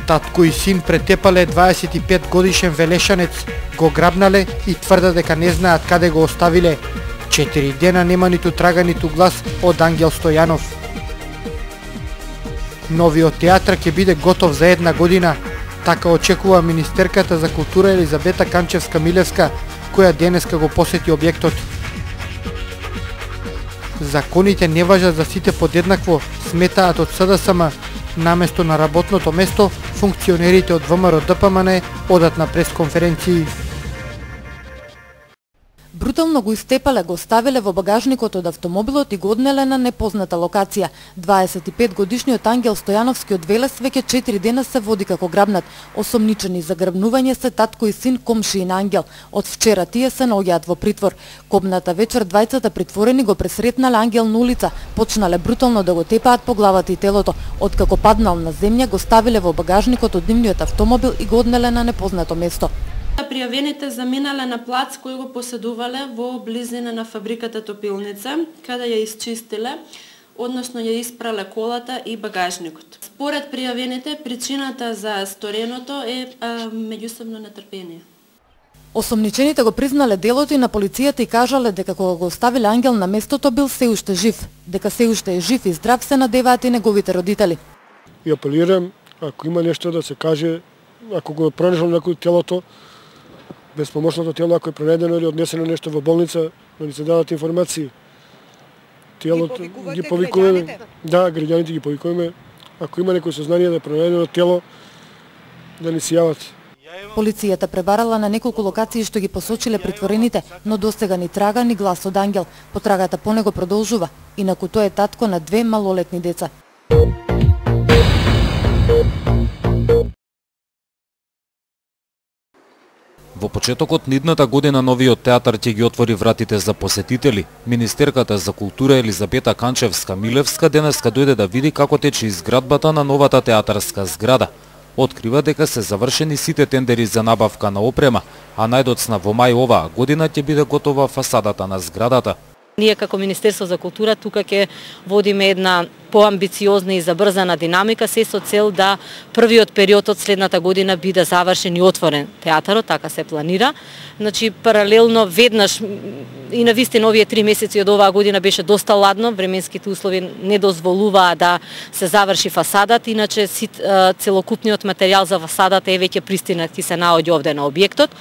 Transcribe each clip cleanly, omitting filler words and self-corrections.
Татко и син претепале 25 годишен велешанец, го грабнале и тврда дека не знаат каде го оставиле. 4 дена нема ниту трага ниту глас од Ангел Стојанов. Новиот театар ќе биде готов за 1 година, така очекува министерката за култура Елизабета Канчевска-Милевска, која денеска го посети објектот. Законите не важат за сите подеднакво, сметаат од СДСМ. Наместо на работното место, функционерите од ВМРО ДПМН одат на пресконференции. Брутално го истепале, го ставиле во багажникот од автомобилот и го однеле на непозната локација. 25 годишниот Ангел Стојановски од Велес веќе 4 дена се води како грабнат. Осомничени за грабнување се татко и син, комшии на Ангел. Од вчера тие се наоѓаат во притвор. Кобната вечер двајцата притворени го пресретнале Ангел на улица, почнале брутално да го тепаат по главата и телото. Откако паднал на земја, го ставиле во багажникот од нивниот автомобил и го однеле на непознато место. Пријавените заминале на плац кој го поседувале во близина на фабриката Топилница, каде ја исчистиле, односно ја испрале колата и багажникот. Според пријавените, причината за стореното е меѓусебно нетрпение. Осомничените го признале делото и на полицијата и кажале дека кога го оставиле Ангел на местото бил се уште жив. Дека се уште е жив и здрав се надеваат и неговите родители. И апелирам, ако има нешто да се каже, ако го пронашло некој телото, безпомошното тело, ако е пренедено или однесено нешто во болница, да ни се дадат информации. Телото ги повикуваме. Да, граѓаните ги повикуваме. Ако има некој сознание да е пренедено тело, да ни се јават. Полицијата пребарала на неколку локации што ги посочиле притворените, но досега ни трага ни глас од Ангел. Потрагата по него продолжува. Инаку тој е татко на 2 малолетни деца. Во почетокот на идната година новиот театар ќе ги отвори вратите за посетители. Министерката за култура Елизабета Канчевска-Милевска денеска дојде да види како тече изградбата на новата театарска зграда. Открива дека се завршени сите тендери за набавка на опрема, а најдоцна во мај оваа година ќе биде готова фасадата на зградата. Ние како Министерство за култура тука ќе водиме една поамбициозна и забрзана динамика, се со цел да првиот период од следната година биде завршен и отворен театарот, така се планира. Значи паралелно веднаш и навистина овие 3 месеци од оваа година беше доста ладно, временските услови не дозволуваа да се заврши фасадата, иначе целокупниот материјал за фасадата е веќе пристигнат и се наоѓа овде на објектот.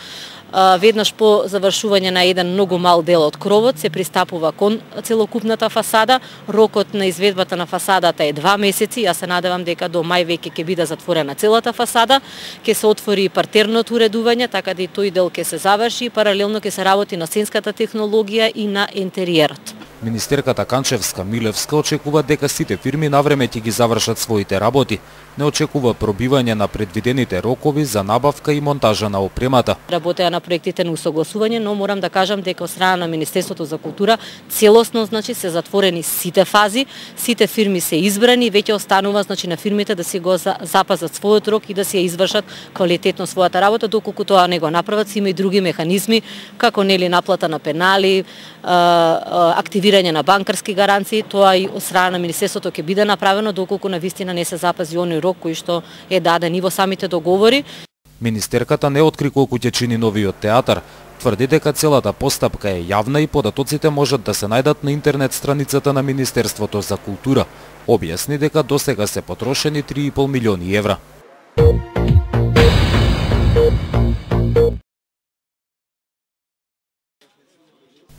Веднаш по завршување на еден многу мал дел од кровот се пристапува кон целокупната фасада. Рокот на изведбата на фасадата е 2 месеци. Јас се надевам дека до мај веќе ќе биде затворена целата фасада. Ќе се отвори и партерното уредување, така да и тој дел ќе се заврши и паралелно ќе се работи на сценската технологија и на интериерот. Министерката Канчевска-Милевска очекува дека сите фирми навреме ќе ги завршат своите работи. Не очекува пробивање на предвидените рокови за набавка и монтажа на опремата. Работеа на проектите на усогласување, но морам да кажам дека од страна на Министерството за култура целосно значи се затворени сите фази, сите фирми се избрани, веќе останува значи на фирмите да си го запазат својот рок и да си ја извршат квалитетно својата работа, доколку тоа не го направат, има и други механизми, како нели наплата на пенали, активирање на банкарски гаранции, тоа и од страна на Министерството ќе биде направено доколку навистина не се запази оној рок кој што е даден и во самите договори. Министерката не откри колку ќе чини новиот театар. Тврди дека целата постапка е јавна и податоците можат да се најдат на интернет страницата на Министерството за култура. Објасни дека досега се потрошени 3,5 милиони евра.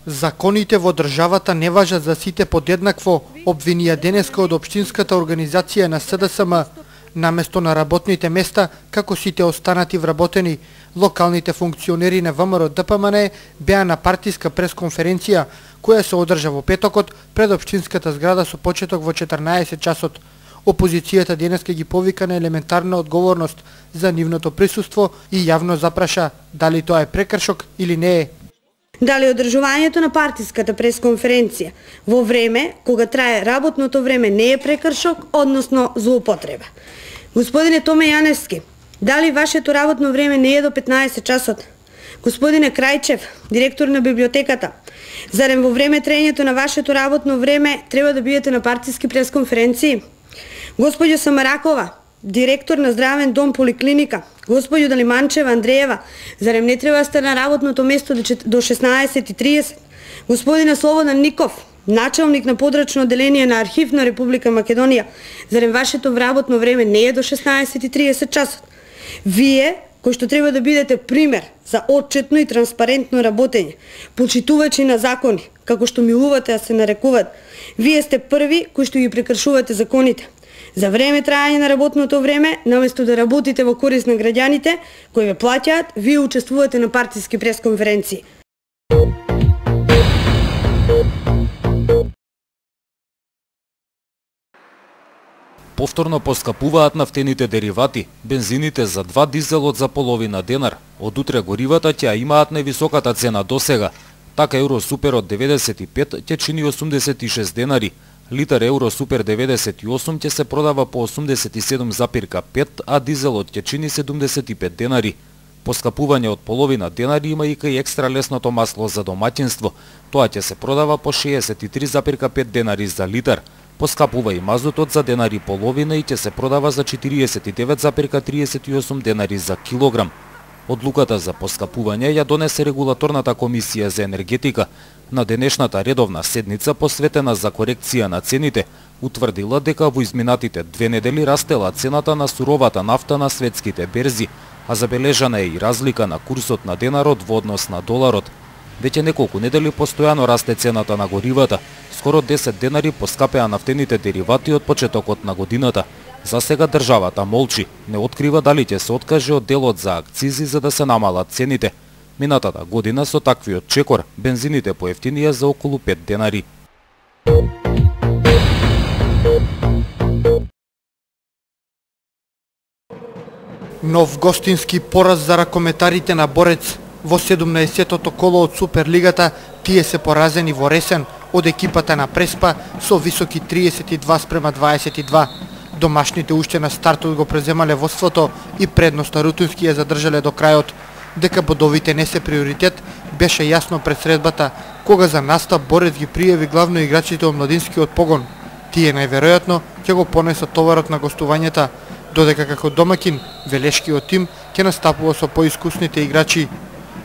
Законите во државата не важат за сите подеднакво, обвинија денеска од општинската организација на СДСМ. Наместо на работните места, како сите останати вработени, локалните функционери на ВМРО ДПМН беа на партиска пресконференција, која се одржа во петокот пред општинската зграда со почеток во 14 часот. Опозицијата денеска ги повика на елементарна одговорност за нивното присуство и јавно запраша дали тоа е прекршок или не е. Дали одржувањето на партиската пресконференција во време кога трае работното време не е прекршок, односно злоупотреба. Господине Томе Јаневски, дали вашето работно време не е до 15 часот? Господине Крајчев, директор на библиотеката, зарем во време траењето на вашето работно време треба да бидете на партиски пресконференции? Господјо Самаракова, директор на здравен дом поликлиника, господју Далиманчева Андреева, зарем не треба да сте на работното место до 16:30? Господина Слободан Ников, началник на подрачно оделение на архив на Република Македонија, зарем вашето работно време не е до 16:30 часот? Вие, кои што треба да бидете пример за отчетно и транспарентно работење, почитувачи на закони, како што милувате да се нарекуват, вие сте први кои што ги прекршувате законите. За време трајање на работното време, наместо да работите во корист на граѓаните кои ве плаќаат, вие учествувате на партиски пресконференции. Повторно поскапуваат нафтените деривати, бензините за 2 дизелот за половина денар. Од утре горивата ќе имаат највисоката цена досега. Така Евросуперот 95 ќе чини 86 денари. Литар Евросупер 98 ќе се продава по 87,5, а дизелот ќе чини 75 денари. Поскапување од половина денари има и кај екстра лесното масло за домаќинство. Тоа ќе се продава по 63,5 денари за литар. Поскапува и мазутот за денари половина и ќе се продава за 49,38 денари за килограм. Одлуката за поскапување ја донесе Регулаторната комисија за енергетика. На денешната редовна седница посветена за корекција на цените, утврдила дека во изминатите 2 недели растела цената на суровата нафта на светските берзи, а забележана е и разлика на курсот на денарот во однос на доларот. Веќе неколку недели постојано расте цената на горивата. Скоро 10 денари поскапеа нафтените деривати од почетокот на годината. За сега државата молчи, не открива дали ќе се откаже од делот за акцизи за да се намалат цените. Минатата година со таквиот чекор, бензините поевтинија за околу 5 денари. Нов гостински пораз за ракометарите на Борец. Во 17-тото коло од Суперлигата тие се поразени во Ресен од екипата на Преспа со високи 32:22. Домашните уште на стартот го преземале водството и предноста рутински ја задржале до крајот. Дека бодовите не се приоритет беше јасно пред средбата, кога за настап Борец ги пријави главно играчите од младинскиот погон. Тие најверојатно ќе го понесат товарот на гостувањата, додека како домакин велешкиот тим ќе настапува со поискусните играчи.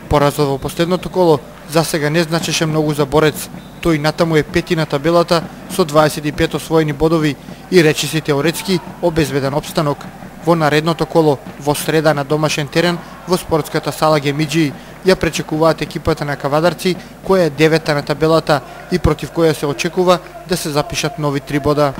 Поразот во последното коло засега не значеше многу за Борец. Тој натаму е пети на табелата со 25 освоени бодови и речиси теоретски обезбеден опстанок. Во наредното коло, во среда на домашен терен, во спортската сала Гемиџи, ја пречекуваат екипата на Кавадарци, која е девета на табелата и против која се очекува да се запишат нови 3 бода.